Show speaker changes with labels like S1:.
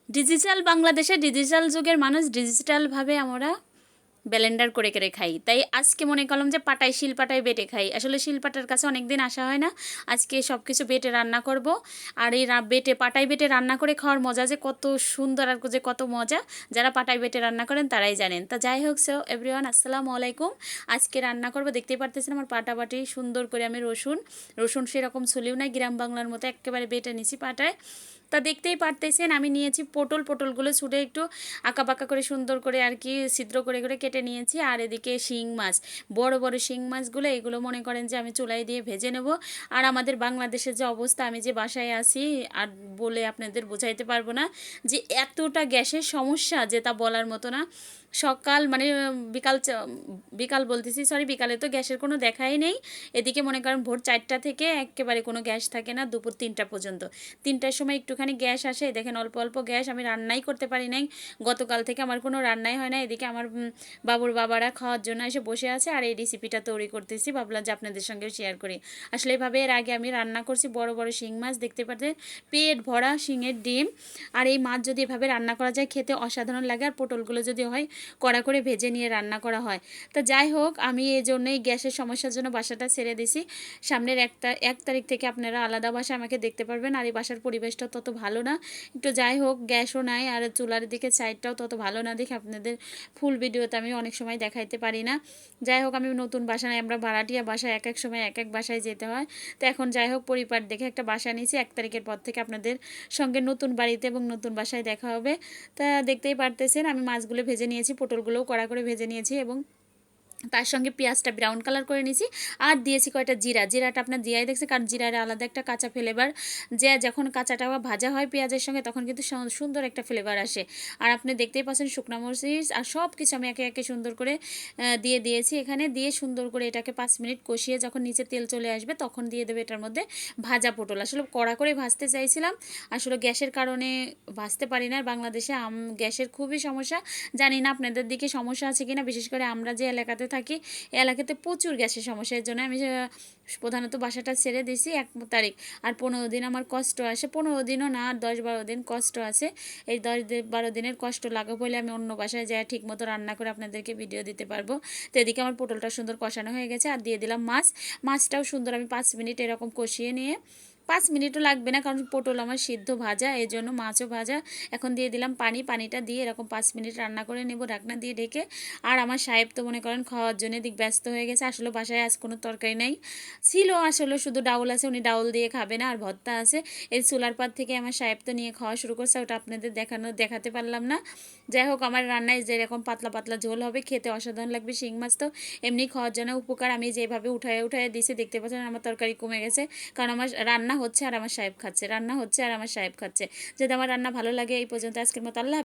S1: Digital বাংলাদেশে digital যুগের মানুষ ডিজিটালভাবে আমরা ব্লেন্ডার করে করে খাই। তাই আজকে মনে করলাম যে শিলপাটায় বেটে খাই। আসলে শিলপাটার কাছে অনেক দিন আসা হয় না। আজকে সব কিছু বেটে রান্না করব। আর এই পাটায় বেটে রান্না করে খাওয়ার মজা যে কত সুন্দর আর যে কত মজা, যারা পাটায় বেটে রান্না করেন তারাই জানেন। তা যাই হোক, সো এভরিওয়ান, আসসালামু আলাইকুম। আজকে রান্না করব, দেখতেই পারতেছেন আমার পাটাবাটি সুন্দর করে আমি রসুন সেরকম ছুলিও নাই, গ্রাম বাংলার মতো একেবারে বেটে নিছি পাটায়। তা দেখতেই পারতেছেন আমি নিয়েছি পটলগুলো ছুটে একটু আঁকা বাঁকা করে সুন্দর করে আর কি ছিদ্র করে করে কেটে নিয়েছি। আর এদিকে শিং মাছ, বড় বড় শিং মাছগুলো, এগুলো মনে করেন যে আমি চুলায় দিয়ে ভেজে নেব। আর আমাদের বাংলাদেশের যে অবস্থা, আমি যে বাসায় আছি আর বলে আপনাদের বোঝাইতে পারবো না যে এতটা গ্যাসের সমস্যা যে তা বলার মতো না। সকাল মানে বিকাল বলতেছি, সরি, বিকালে তো গ্যাসের কোনো দেখাই নেই। এদিকে মনে করেন ভোর 4টা থেকে একেবারে কোনো গ্যাস থাকে না, দুপুর 3টা পর্যন্ত। 3টার সময় একটুখানি গ্যাস আসে, দেখেন অল্প অল্প গ্যাস, আমি রান্নাই করতে পারি নাই। গতকাল থেকে আমার কোনো রান্নাই হয় না। এদিকে আমার বাবুর বাবারা খাওয়ার জন্য এসে বসে আছে, আর এই রেসিপিটা তৈরি করতেছি, ভাবলাম যে আপনাদের সঙ্গে শেয়ার করি। আসলে এভাবে এর আগে আমি রান্না করছি বড় বড় শিং মাছ, দেখতে পাচ্ছেন পেট ভরা শিঙের ডিম। আর এই মাছ যদি এভাবে রান্না করা যায় খেতে অসাধারণ লাগে। আর পটলগুলো যদি হয় কড়া করে ভেজে নিয়ে রান্না করা হয়। তো যাই হোক, আমি এই জন্যই গ্যাসের সমস্যার জন্য বাসাটা ছেড়ে দিছি। সামনের 1 তারিখ থেকে আপনারা আলাদা বাসা আমাকে দেখতে পারবেন। আর এই বাসার পরিবেশটা তত ভালো না, একটু যাই হোক গ্যাসও নাই, আর চুলার দিকে সাইডটাও তত ভালো না দেখে আপনাদের ফুল ভিডিওতে আমি অনেক সময় দেখাইতে পারি না। যাই হোক, আমি নতুন বাসা নাই, আমরা ভাড়াটিয়া বাসায় এক এক সময় এক এক বাসায় যেতে হয়। তো এখন যাই হোক পরিবার দেখে একটা বাসা নিয়েছি। 1 তারিখের পর থেকে আপনাদের সঙ্গে নতুন বাড়িতে এবং নতুন বাসায় দেখা হবে। তা দেখতেই পারতেছেন আমি মাছগুলো ভেজে নিয়েছি, পটলগুলোও কড়া করে ভেজে নিয়েছি, এবং তার সঙ্গে পেঁয়াজটা ব্রাউন কালার করে নিয়েছি। আর দিয়েছি কয়টা জিরাটা আপনার দিয়াই দেখছে, কারণ জিরার আলাদা একটা কাঁচা ফ্লেভার, যে যখন কাঁচাটা ভাজা হয় পেঁয়াজের সঙ্গে তখন কিন্তু সুন্দর একটা ফ্লেভার আসে। আর আপনি দেখতেই পাচ্ছেন শুকনো মরিচ আর সব কিছু আমি একে একে সুন্দর করে দিয়ে দিয়েছি। এখানে দিয়ে সুন্দর করে এটাকে 5 মিনিট কষিয়ে যখন নিচে তেল চলে আসবে তখন দিয়ে দেবে এটার মধ্যে ভাজা পটল। আসলে কড়া করে ভাজতে চাইছিলাম, আসলে গ্যাসের কারণে ভাজতে পারি না। বাংলাদেশে গ্যাসের খুবই সমস্যা, জানি না আপনাদের দিকে সমস্যা আছে কিনা। বিশেষ করে আমরা যে এলাকাতে থাকি, এই এলাকাতে প্রচুর গ্যাসের সমস্যা। এর জন্য আমি প্রধানত বাসাটা ছেড়ে দিয়েছি 1 তারিখ। আর 15 দিন আমার কষ্ট আসে, 15 দিনও না, 10-12 দিন কষ্ট আছে। এই 10-12 দিনের কষ্ট লাগাবো বলে আমি অন্য বাসায় যাই ঠিক মতো রান্না করে আপনাদেরকে ভিডিও দিতে পারবো। তো এদিকে আমার পটলটা সুন্দর কষানো হয়ে গেছে, আর দিয়ে দিলাম মাছটাও সুন্দর আমি 5 মিনিট এরকম কষিয়ে নিয়ে, 5 মিনিটও লাগবে না কারণ পটল আমার সিদ্ধ ভাজা, এই জন্য মাছও ভাজা। এখন দিয়ে দিলাম পানিটা দিয়ে এরকম 5 মিনিট রান্না করে নেব ঢাকনা দিয়ে ঢেকে। আর আমার সাহেব তো মনে করেন খাওয়ার জন্য দিক ব্যস্ত হয়ে গেছে। আসলে বাসায় আজ কোনো তরকারি নাই, ছিল আসলে শুধু ডাউল আছে, উনি ডাউল দিয়ে খাবে না, আর ভর্তা আছে। এই চুলার পাত থেকে আমার সাহেব তো নিয়ে খাওয়া শুরু করছে, ওটা আপনাদের দেখাতে পারলাম না। যাই হোক, আমার রান্নায় যেরকম পাতলা পাতলা ঝোল হবে, খেতে অসাধারণ লাগবে। শিং মাছ তো এমনি খাওয়ার জন্য উপকার। আমি যেভাবে উঠায় দিয়েছি দেখতে পাচ্ছেন আমার তরকারি কমে গেছে, কারণ আমার রান্না হচ্ছে আর আমার সাহেব খাচ্ছে, রান্না হচ্ছে আর আমার সাহেব খাচ্ছে। যদি আমার রান্না ভালো লাগে, এই পর্যন্ত আজকের মতো, আল্লাহ।